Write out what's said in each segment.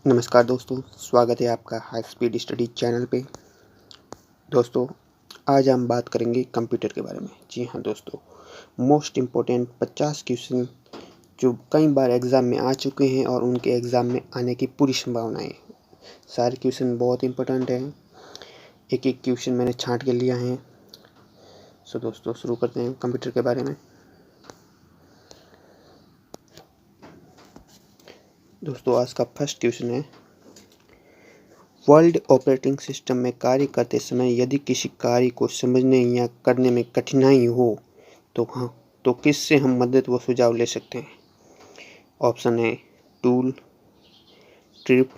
नमस्कार दोस्तों, स्वागत है आपका हाई स्पीड स्टडी चैनल पे। दोस्तों, आज हम बात करेंगे कंप्यूटर के बारे में। जी हाँ दोस्तों, मोस्ट इम्पोर्टेंट 50 क्वेश्चन जो कई बार एग्ज़ाम में आ चुके हैं और उनके एग्ज़ाम में आने की पूरी संभावना है। सारे क्वेश्चन बहुत इम्पोर्टेंट हैं, एक एक क्वेश्चन मैंने छांट के लिया है। सो दोस्तों, शुरू करते हैं कंप्यूटर के बारे में। दोस्तों, आज का फर्स्ट क्वेश्चन है, वर्ल्ड ऑपरेटिंग सिस्टम में कार्य करते समय यदि किसी कार्य को समझने या करने में कठिनाई हो तो किससे हम मदद व सुझाव ले सकते हैं। ऑप्शन है tool, trip,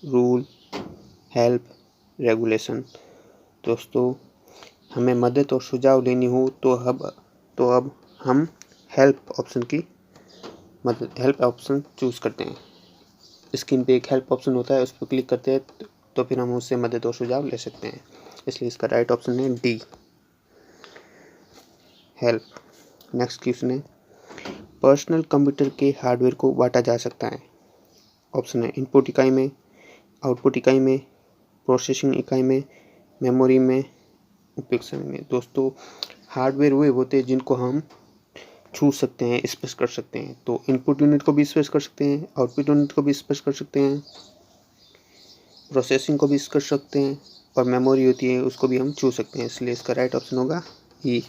rule, help, regulation. दोस्तों, हमें मदद और सुझाव लेनी हो तो अब हम हेल्प ऑप्शन चूज़ करते हैं। स्क्रीन पे एक हेल्प ऑप्शन होता है, उस पर क्लिक करते हैं तो फिर हम उससे मदद और सुझाव ले सकते हैं। इसलिए इसका राइट ऑप्शन है डी, हेल्प। नेक्स्ट क्वेश्चन है, पर्सनल कंप्यूटर के हार्डवेयर को बांटा जा सकता है। ऑप्शन है इनपुट इकाई में, आउटपुट इकाई में, प्रोसेसिंग इकाई में, मेमोरी में, उपयोग समय में। दोस्तों, हार्डवेयर वे होते हैं जिनको हम छू सकते हैं, स्पर्श कर सकते हैं। तो इनपुट यूनिट को भी स्पर्श कर सकते हैं, आउटपुट यूनिट को भी स्पर्श कर सकते हैं, प्रोसेसिंग को भी कर सकते हैं, और मेमोरी होती है उसको भी हम छू सकते हैं। इसलिए इसका राइट ऑप्शन होगा ई,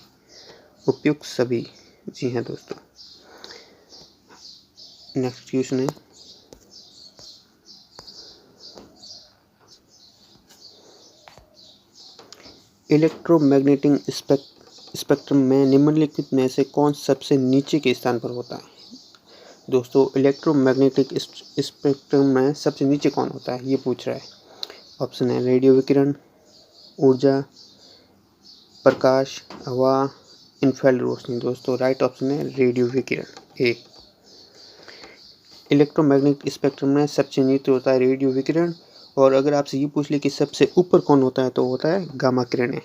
उपयुक्त सभी। जी हाँ दोस्तों, नेक्स्ट क्वेश्चन है, इलेक्ट्रोमैग्नेटिक स्पेक्ट्रम में निम्नलिखित में से कौन सबसे नीचे के स्थान पर होता है। दोस्तों, इलेक्ट्रोमैग्नेटिक स्पेक्ट्रम में सबसे नीचे कौन होता है, ये पूछ रहा है। ऑप्शन है रेडियो विकिरण, ऊर्जा, प्रकाश, हवा, इन्फ्रारेड रोशनी। दोस्तों, राइट ऑप्शन है रेडियो विकिरण, ए। इलेक्ट्रोमैग्नेटिक स्पेक्ट्रम में सबसे नीचे होता है रेडियो विकिरण, और अगर आपसे ये पूछ ले कि सबसे ऊपर कौन होता है तो होता है गामा किरणें।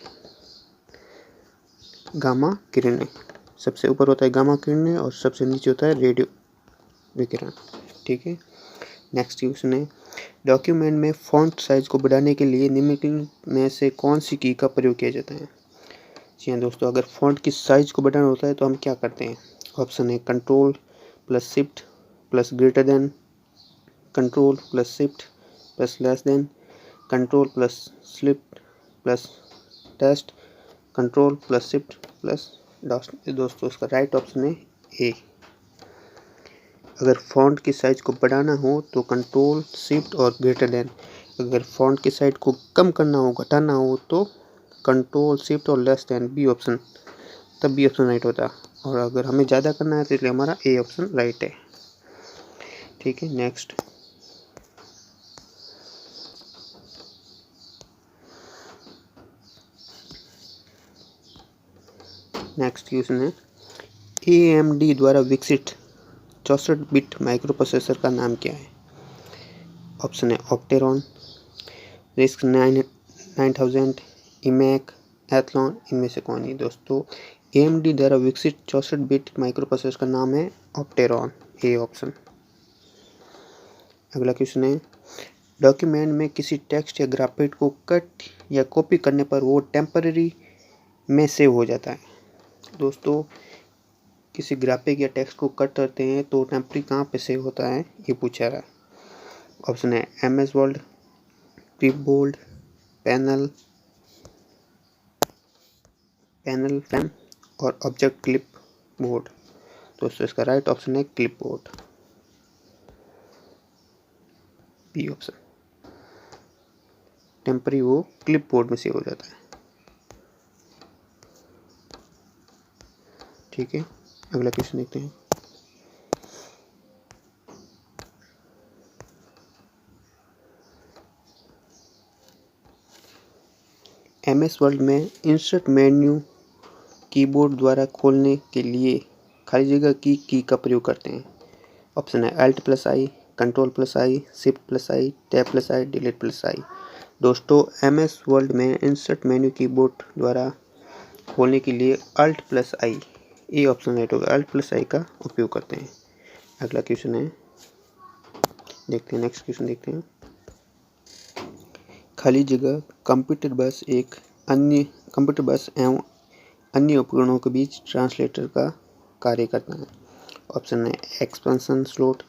गामा किरणें सबसे ऊपर होता है, गामा किरणें, और सबसे नीचे होता है रेडियो विकिरण। ठीक है, नेक्स्ट क्वेश्चन है, डॉक्यूमेंट में फॉन्ट साइज को बढ़ाने के लिए निम्नलिखित में से कौन सी की का प्रयोग किया जाता है। जी हाँ दोस्तों, अगर फॉन्ट की साइज को बढ़ाना होता है तो हम क्या करते हैं। ऑप्शन है control plus shift plus greater than, control plus shift plus less than, control plus shift plus test, control plus shift plus dot. दोस्तों, इसका राइट ऑप्शन है ए। अगर फॉन्ट की साइज को बढ़ाना हो तो कंट्रोल शिफ्ट और ग्रेटर देन, अगर फॉन्ट की साइज को कम करना हो, घटाना हो तो कंट्रोल शिफ्ट और लेस देन, बी ऑप्शन, तब बी ऑप्शन राइट होता। और अगर हमें ज़्यादा करना है तो इसलिए हमारा ए ऑप्शन राइट है। ठीक है, नेक्स्ट क्वेश्चन है, AMD द्वारा विकसित 64 बिट माइक्रो प्रोसेसर का नाम क्या है। ऑप्शन है ऑप्टेरॉन, रिस्क 9000, इमैक, एथलॉन। इनमें से कौन है। दोस्तों, AMD द्वारा विकसित 64 बिट माइक्रो प्रोसेसर का नाम है ऑप्टेरॉन, ए ऑप्शन। अगला क्वेश्चन है, डॉक्यूमेंट में किसी टेक्स्ट या ग्राफिक को कट या कॉपी करने पर वो टेम्पररी में सेव हो जाता है। दोस्तों, किसी ग्राफिक या टेक्स्ट को कट करते हैं तो टेम्पररी कहाँ पे सेव होता है, ये पूछा रहा है। ऑप्शन है MS word, clipboard, panel fam और ऑब्जेक्ट क्लिप बोर्ड। दोस्तों, इसका राइट ऑप्शन है क्लिपबोर्ड, बी ऑप्शन। टेम्पररी वो क्लिपबोर्ड में सेव हो जाता है। ठीक है, अगला क्वेश्चन देखते हैं, MS वर्ड में इंसर्ट मेन्यू कीबोर्ड द्वारा खोलने के लिए खाली जगह की का प्रयोग करते हैं। ऑप्शन है Alt प्लस आई, कंट्रोल प्लस आई, शिफ्ट प्लस आई, टैब प्लस आई, डिलीट प्लस आई। दोस्तों, MS वर्ड में इंसर्ट मेन्यू कीबोर्ड द्वारा खोलने के लिए Alt plus I, A option right होगा, Alt प्लस आई का उपयोग करते हैं। अगला क्वेश्चन है, देखते हैं नेक्स्ट क्वेश्चन देखते हैं। खाली जगह कंप्यूटर बस एवं अन्य उपकरणों के बीच ट्रांसलेटर का कार्य करता है। ऑप्शन है expansion slot,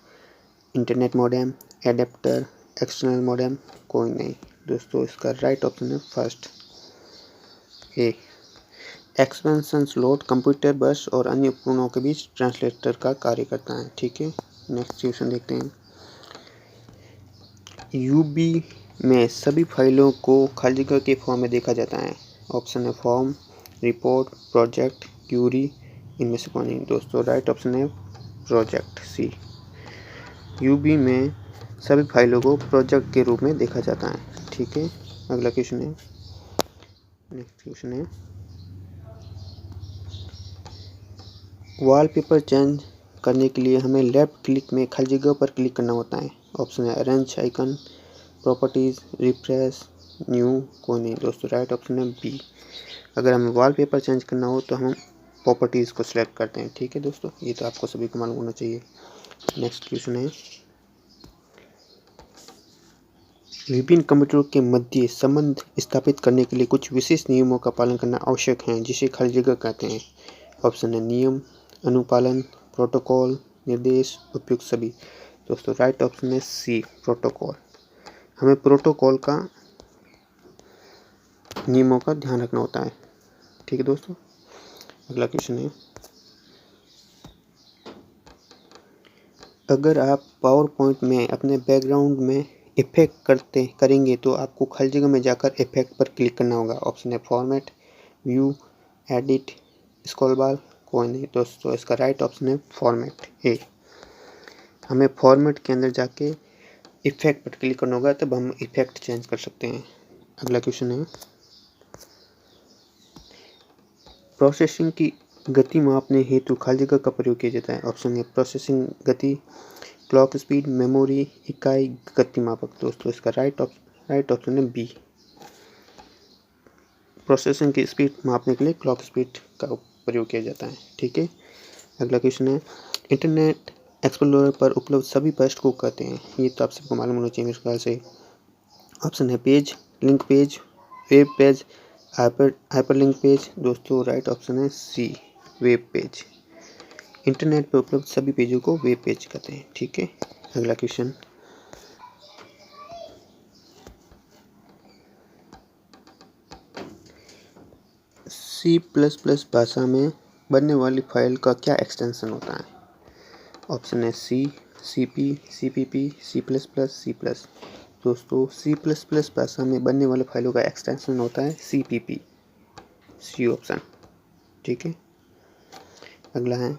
internet modem, adapter, external modem, कोई नहीं। दोस्तों इसका राइट ऑप्शन है first A, expansion slot computer बस और अन्य उपकरणों के बीच ट्रांसलेटर का कार्य करता है। ठीक है, नेक्स्ट क्वेश्चन देखते हैं। यूबी में सभी फाइलों को खाली जगह के फॉर्म में देखा जाता है। ऑप्शन है फॉर्म, रिपोर्ट, प्रोजेक्ट, क्यूरी, इनमें से कौन नहीं। दोस्तों राइट ऑप्शन है प्रोजेक्ट सी। यूबी में सभी फाइलों को प्रोजेक्ट के रूप में देखा जाता है। ठीक है, अगला क्वेश्चन है, नेक्स्ट क्वेश्चन है, वॉलपेपर चेंज करने के लिए हमें लेफ्ट क्लिक में खाली जगह पर क्लिक करना होता है। ऑप्शन है arrange icon, properties, refresh, new, कोई नहीं। दोस्तों राइट ऑप्शन है बी। अगर हमें वॉलपेपर चेंज करना हो तो हम प्रॉपर्टीज़ को सिलेक्ट करते हैं। ठीक है दोस्तों, ये तो आपको सभी को मालूम होना चाहिए। नेक्स्ट क्वेश्चन है, विभिन्न कंप्यूटरों के मध्य संबंध स्थापित करने के लिए कुछ विशेष नियमों का पालन करना आवश्यक है, जिसे खाली जगह कहते हैं। ऑप्शन है नियम, अनुपालन, प्रोटोकॉल, निर्देश, उपयुक्त सभी। दोस्तों राइट ऑप्शन है सी, प्रोटोकॉल। हमें प्रोटोकॉल का नियमों का ध्यान रखना होता है। ठीक है दोस्तों, अगला क्वेश्चन है, अगर आप पावर पॉइंट में अपने बैकग्राउंड में इफेक्ट करेंगे तो आपको खाली जगह में जाकर इफेक्ट पर क्लिक करना होगा। ऑप्शन है फॉर्मेट, व्यू, एडिट, स्क्रॉल बार, कोई नहीं। दोस्तों इसका राइट ऑप्शन है फॉर्मेट ए। हमें फॉर्मेट के अंदर जाके इफेक्ट पर क्लिक करना होगा, तब हम इफेक्ट चेंज कर सकते हैं। अगला क्वेश्चन है, प्रोसेसिंग की गति मापने हेतु खाली जगह का प्रयोग किया जाता है। ऑप्शन है प्रोसेसिंग गति, क्लॉक स्पीड, मेमोरी इकाई, गति मापक। दोस्तों इसका राइट ऑप्शन है बी, प्रोसेसिंग की स्पीड मापने के लिए क्लॉक स्पीड का प्रयोग किया जाता है। ठीक है, अगला क्वेश्चन है, इंटरनेट एक्सप्लोरर पर उपलब्ध सभी पृष्ठ को कहते हैं। ये तो आप सबको मालूम होना चाहिए मेरे ख्याल से। ऑप्शन है page, link page, web page, hyperlink page. दोस्तों राइट ऑप्शन है सी, वेब पेज। इंटरनेट पर उपलब्ध सभी पेजों को वेब पेज कहते हैं। ठीक है, अगला क्वेश्चन, C++ भाषा में बनने वाली फाइल का क्या एक्सटेंशन होता है। ऑप्शन है सी, सीपी, सीपीपी, C++, C+। दोस्तों C++ भाषा में बनने वाले फाइलों का एक्सटेंशन होता है CPP, सी ऑप्शन। ठीक है, अगला है,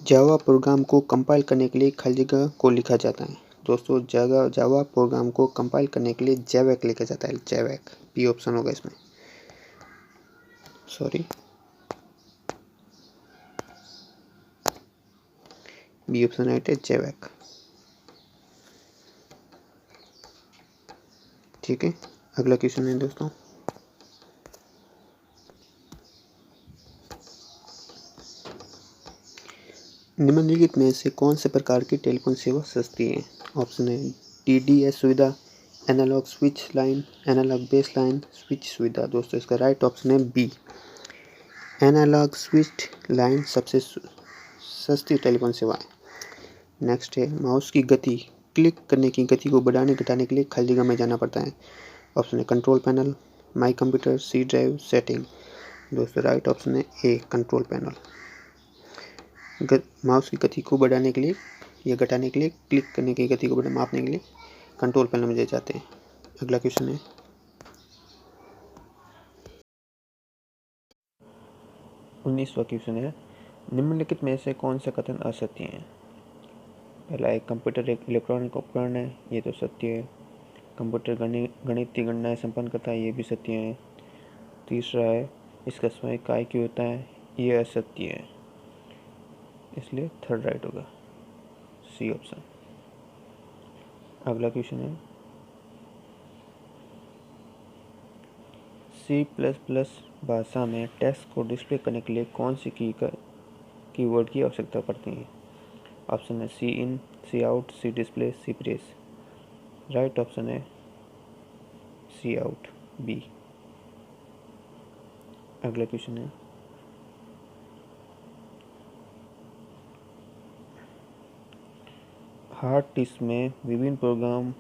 जावा प्रोग्राम को कंपाइल करने के लिए खाली जगह को लिखा जाता है। दोस्तों जावा प्रोग्राम को कंपाइल करने के लिए जैवक लिखा जाता है, जैवक, बी ऑप्शन होगा इसमें, सॉरी बी ऑप्शन राइट है, जैवक। ठीक है, अगला क्वेश्चन है दोस्तों, निम्नलिखित में से कौन से प्रकार की टेलीफोन सेवा सस्ती है। ऑप्शन है DDS सुविधा, analog switch line, analog base line switch सुविधा। दोस्तों इसका राइट ऑप्शन है बी, एनालॉग स्विच लाइन सबसे सस्ती टेलीफोन सेवा है। नेक्स्ट है, माउस की गति, क्लिक करने की गति को बढ़ाने घटाने के लिए खाली जगह में जाना पड़ता है। ऑप्शन है control panel, my computer, C drive, setting. दोस्तों राइट ऑप्शन है ए, कंट्रोल पैनल। माउस की गति को बढ़ाने के लिए या घटाने के लिए, क्लिक करने की गति को मापने के लिए कंट्रोल पैनल में जाते हैं। अगला क्वेश्चन है, 19वां क्वेश्चन है, निम्नलिखित में से कौन सा कथन असत्य है। पहला है कंप्यूटर एक इलेक्ट्रॉनिक उपकरण है, ये तो सत्य है। कंप्यूटर गणितीय गणनाएं संपन्न करता है, ये भी सत्य है। तीसरा है इसका समय काय की होता है, ये असत्य है, इसलिए थर्ड राइट होगा, सी ऑप्शन। अगला क्वेश्चन है, C++ भाषा में टेक्स्ट को डिस्प्ले करने के लिए कौन सी कीवर्ड की आवश्यकता पड़ती है। ऑप्शन है सी इन, सी आउट, सी डिस्प्ले, सी प्रेस। राइट ऑप्शन है सी आउट, बी। अगला क्वेश्चन है हार्ड डिस्क में विभिन्न प्रोग्राम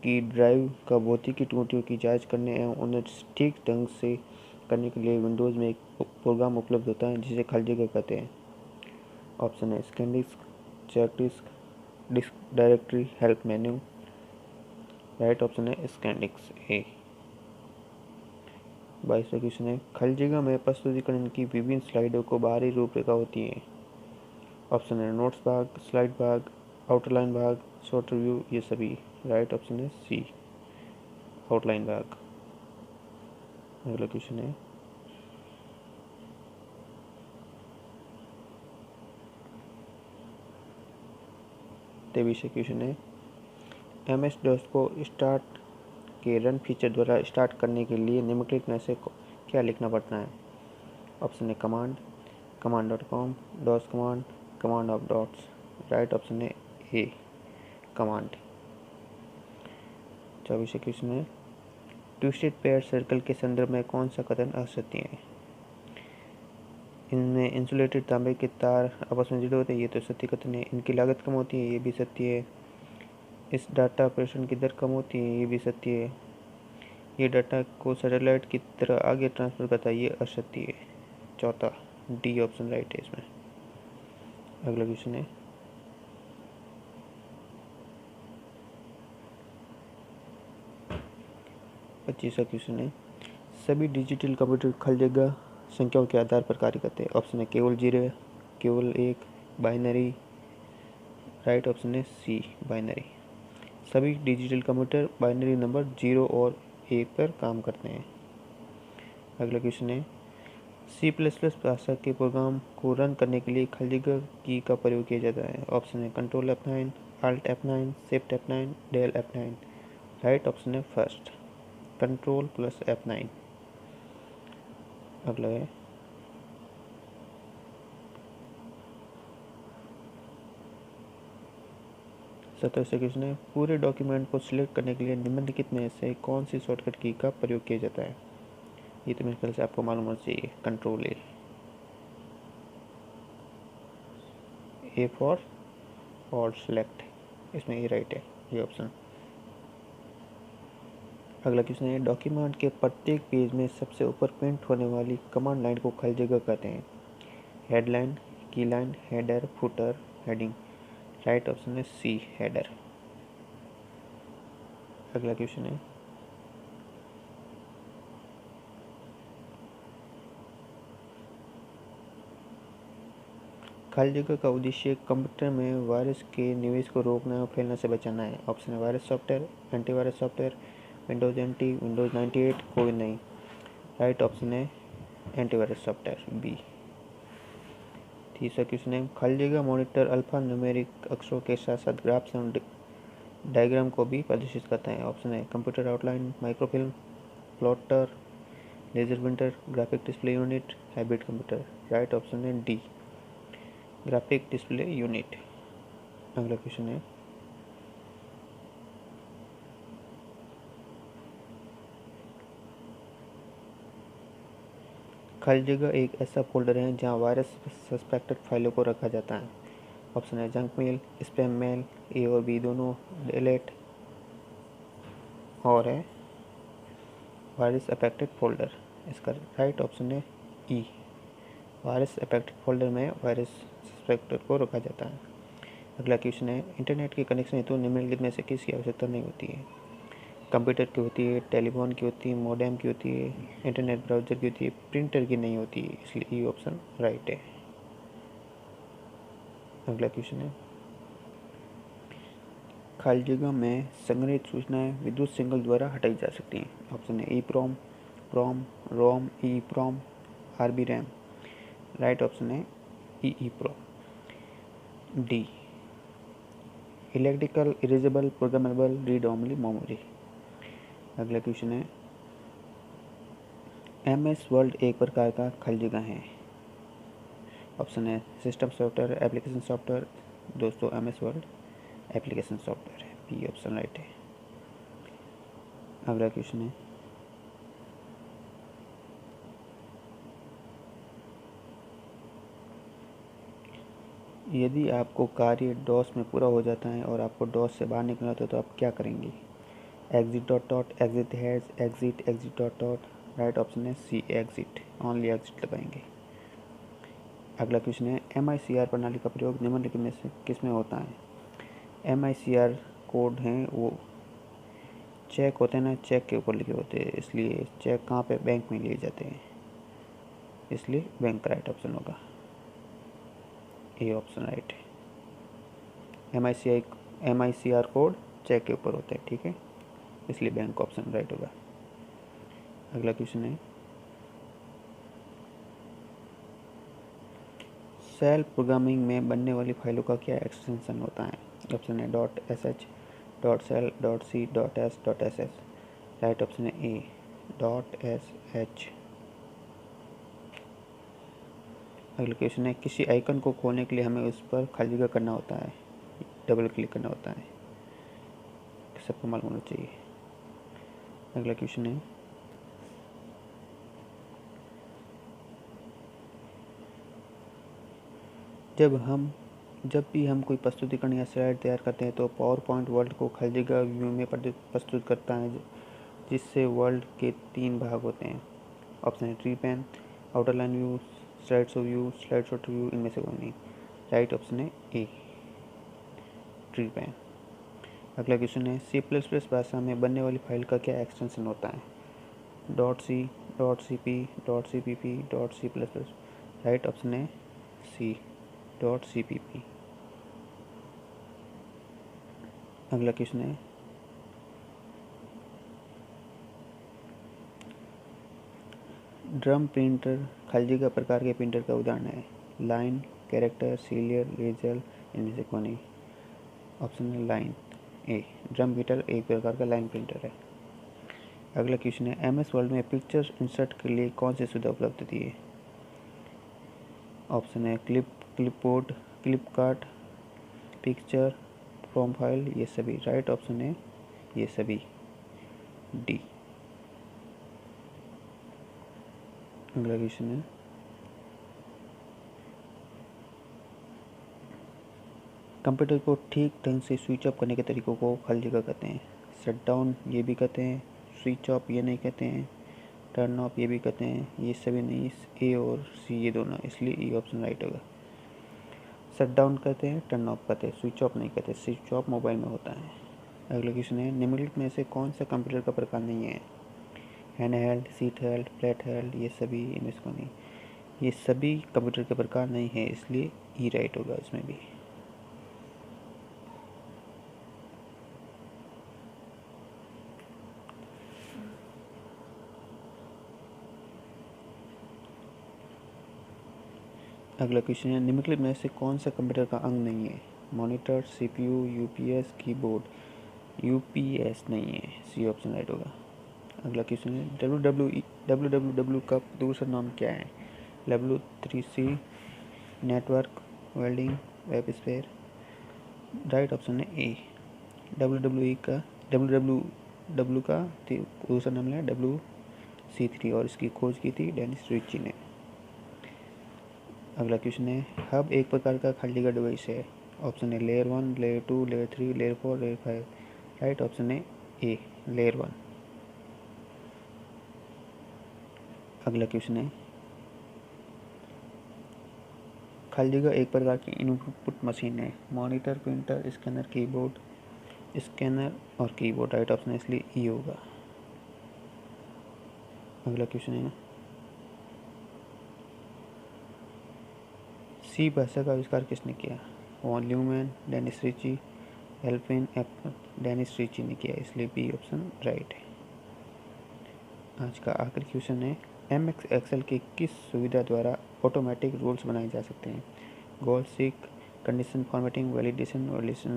की ड्राइव का भौतिकी त्रुटियों की जांच करने एवं उन्हें ठीक ढंग से करने के लिए विंडोज़ में एक प्रोग्राम उपलब्ध होता है जिसे खाली जगह कहते हैं। ऑप्शन है scan disk, check disk, disk directory, help menu. Right option है स्कैन डिस्क, ए। 22वां क्वेश्चन है खाली जगह में प्रस्तुतिकरण की विभिन्न स्लाइडों को बाहरी रूपरेखा होती है। ऑप्शन है नोट्स भाग, स्लाइड भाग, आउटलाइन भाग, शॉर्ट रिव्यू, ये सभी। राइट ऑप्शन है सी, आउटलाइन भाग। अगला क्वेश्चन है 23वां क्वेश्चन है MS DOS को स्टार्ट के रन फीचर द्वारा स्टार्ट करने के लिए निम्नलिखित में से क्या लिखना पड़ता है। ऑप्शन है command, command.com, DOS command, command of dots. Right option है ए, कमांड। 24वां क्वेश्चन है ट्विस्टेड पेयर सर्कल के संदर्भ में कौन सा कथन असत्य है। इनमें इंसुलेटेड तांबे के तार आपस में जुड़े होते हैं, ये तो सत्य कथन है। इनकी लागत कम होती है, ये भी सत्य है। इस डाटा ऑपरेशन की दर कम होती है, ये भी सत्य है। ये डाटा को सैटेलाइट की तरह आगे ट्रांसफर करता है, ये असत्य है। चौथा, डी ऑप्शन राइट है इसमें। अगला क्वेश्चन है 25वां क्वेश्चन है सभी डिजिटल कंप्यूटर खाली जगह संख्याओं के आधार पर कार्य करते हैं। ऑप्शन है केवल 0, केवल 1, बाइनरी। राइट ऑप्शन है सी, बाइनरी। सभी डिजिटल कंप्यूटर बाइनरी नंबर 0 और 1 पर काम करते हैं। अगला क्वेश्चन है C++ भाषा के प्रोग्राम को रन करने के लिए खाली जगह की का प्रयोग किया जाता है। ऑप्शन है control F9, Alt F9, shift F9, del F9। Right option है फर्स्ट, कंट्रोल प्लस F9। अगला है 27वां क्वेश्चन है पूरे डॉक्यूमेंट को सिलेक्ट करने के लिए निम्नलिखित में से कौन सी शॉर्टकट की का प्रयोग किया जाता है। ये तो मेरे ख्याल से आपको मालूम होना चाहिए, कंट्रोल ए फॉर और सेलेक्ट, इसमें ये राइट है, ये ऑप्शन। अगला क्वेश्चन है डॉक्यूमेंट के प्रत्येक पेज में सबसे ऊपर प्रिंट होने वाली कमांड लाइन को खाली जगह कहते हैं। हेडलाइन, की line, header, footer, heading. Right option है सी, हेडर। अगला क्वेश्चन है खाली जगह का उद्देश्य कंप्यूटर में वायरस के निवेश को रोकना और फैलने से बचाना है। ऑप्शन है virus software, antivirus software, Windows NT, Windows 98, कोई नहीं। राइट ऑप्शन है एंटीवायरस सॉफ्टवेयर, बी। 30वां क्वेश्चन है खाली जगह मॉनिटर अल्फा न्यूमेरिक अक्षरों के साथ साथ ग्राफ्स एंड डायग्राम को भी प्रदर्शित करता है। ऑप्शन है computer outline, microfilm, plotter, laser printer, graphic display unit, hybrid computer. Right option है डी, ग्राफिक डिस्प्ले यूनिट। अगला क्वेश्चन है खाली जगह एक ऐसा फोल्डर है जहां वायरस सस्पेक्टेड फाइलों को रखा जाता है। ऑप्शन है जंक मेल, स्पैम मेल, ए और बी दोनों, डिलीट, और है वायरस अफेक्टेड फोल्डर। इसका राइट ऑप्शन है ई, वायरस अफेक्टेड फोल्डर में वायरस सस्पेक्टेड को रखा जाता है। अगला क्वेश्चन है इंटरनेट के कनेक्शन हेतु निम्नलिखित में से किसकी आवश्यकता नहीं होती है। कंप्यूटर की होती है, टेलीफोन की होती है, मॉडेम की होती है, इंटरनेट ब्राउज़र की होती है, प्रिंटर की नहीं होती है, इसलिए ये ऑप्शन राइट है। अगला क्वेश्चन है खाली जगह में संग्रहित सूचनाएं विद्युत सिग्नल द्वारा हटाई जा सकती हैं। ऑप्शन है EEPROM, प्रोम, रोम, EEPROM, RB RAM. Right option है EEPROM, D, electrical erasable programmable read only memory. अगला क्वेश्चन है MS वर्ड एक प्रकार का खाली जगह है। ऑप्शन है सिस्टम सॉफ्टवेयर, एप्लीकेशन सॉफ्टवेयर, दोस्तों MS वर्ड एप्लीकेशन सॉफ्टवेयर है, बी ऑप्शन राइट है। अगला क्वेश्चन है, यदि आपको कार्य डॉस में पूरा हो जाता है और आपको डॉस से बाहर निकलना होता है तो आप क्या करेंगे? Exit dot dot, exit has, exit, exit dot dot. Right option है सी, एग्जिट, ओनली एग्जिट लगाएंगे। अगला क्वेश्चन है, MICR प्रणाली का प्रयोग निम्नलिखित में से किस में होता है? MICR कोड हैं वो चेक होते हैं ना, चेक के ऊपर लिखे होते हैं, इसलिए चेक कहाँ पे? बैंक में लिए जाते हैं, इसलिए बैंक का राइट ऑप्शन होगा, ए ऑप्शन राइट है। MICR कोड चेक के ऊपर होते हैं, ठीक है, इसलिए बैंक ऑप्शन राइट होगा। अगला क्वेश्चन है, सेल प्रोग्रामिंग में बनने वाली फाइलों का क्या एक्सटेंशन होता है? ऑप्शन है .sh, .cell, .c, .s, .ss। Right option है ए, .sh। अगला क्वेश्चन है, किसी आइकन को खोलने के लिए हमें उस पर खाली जगह करना होता है, डबल क्लिक करना होता है, सबको मालूम होना चाहिए। अगला क्वेश्चन है, जब भी हम कोई प्रस्तुतिकरण या स्लाइड तैयार करते हैं तो पावर पॉइंट वर्ल्ड को खाली जगह व्यू में प्रस्तुत करता है, जिससे वर्ल्ड के 3 भाग होते हैं। ऑप्शन है tree pan, outer line view, slide show view, slide show view, इनमें से कोई नहीं। राइट ऑप्शन है ए, ट्री पैन। अगला क्वेश्चन है, C++ भाषा में बनने वाली फाइल का क्या एक्सटेंशन होता है? .c, .cp, .cpp, .c++। Right option है सी, .cpp। अगला क्वेश्चन है, ड्रम प्रिंटर खाली जगह प्रकार के प्रिंटर का उदाहरण है? लाइन, कैरेक्टर, सीरियल, लेजर, इनमें से कौन नहीं? ऑप्शन है लाइन, ए, ड्रम प्रिंटर एक प्रकार का लाइन प्रिंटर है। अगला क्वेश्चन है, MS वर्ड में पिक्चर्स इंसर्ट के लिए कौन सी सुविधा उपलब्ध होती है? ऑप्शन है क्लिपबोर्ड, क्लिपकार्ट, पिक्चर फ्रॉम फाइल, ये सभी। राइट ऑप्शन है ये सभी, डी। अगला क्वेश्चन है, कंप्यूटर को ठीक ढंग से स्विच ऑफ करने के तरीकों को खाली जगह कहते हैं? शट डाउन ये भी कहते हैं, स्विच ऑफ ये नहीं कहते हैं, टर्न ऑफ ये भी कहते हैं, ये सभी नहीं, ए और सी ये दोनों, इसलिए ई ऑप्शन राइट होगा। शट डाउन कहते हैं, टर्न ऑफ कहते हैं, स्विच ऑफ नहीं कहते, स्विच ऑफ मोबाइल में होता है। अगला क्वेश्चन है, निम्नलिखित में से कौन सा कंप्यूटर का प्रकार नहीं है? Hand held, seat held, flat held, ये सभी, इनमें से नहीं, ये सभी कंप्यूटर के प्रकार नहीं है, इसलिए ई राइट होगा इसमें भी। अगला क्वेश्चन है, निम्नलिखित में से कौन सा कंप्यूटर का अंग नहीं है? Monitor, CPU, UPS, keyboard. UPS नहीं है, सी ऑप्शन राइट होगा। अगला क्वेश्चन है, WWW का दूसरा नाम क्या है? W3C, network, welding, web spare. Right option है ए, डब्ल्यू का दूसरा नाम है WC3 और इसकी खोज की थी डेनिस रिची ने। अगला क्वेश्चन है, हब एक प्रकार का खाली जगह डिवाइस है? ऑप्शन है layer 1, layer 2, layer 3, layer 4, layer 5। Right option है ए, लेयर 1। अगला क्वेश्चन है, खाली जगह एक प्रकार की इनपुट मशीन है? Monitor, printer, scanner, keyboard, scanner और कीबोर्ड। राइट ऑप्शन है, इसलिए ई होगा। अगला क्वेश्चन है, सी भाषा का आविष्कार किसने किया? Von Neumann, Dennis Ritchie, Alvin Apple. Dennis Ritchie ने किया, इसलिए बी ऑप्शन राइट है। आज का आखिरी क्वेश्चन है, MS एक्सेल की किस सुविधा द्वारा ऑटोमेटिक रूल्स बनाए जा सकते हैं? Goal seek, condition formatting, validation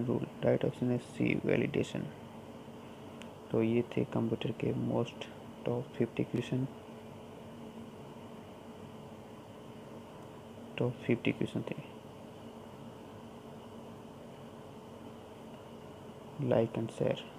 rule. Right option है सी, वैलिडेशन। तो ये थे कंप्यूटर के मोस्ट टॉप 50 क्वेश्चन थे। Like and share.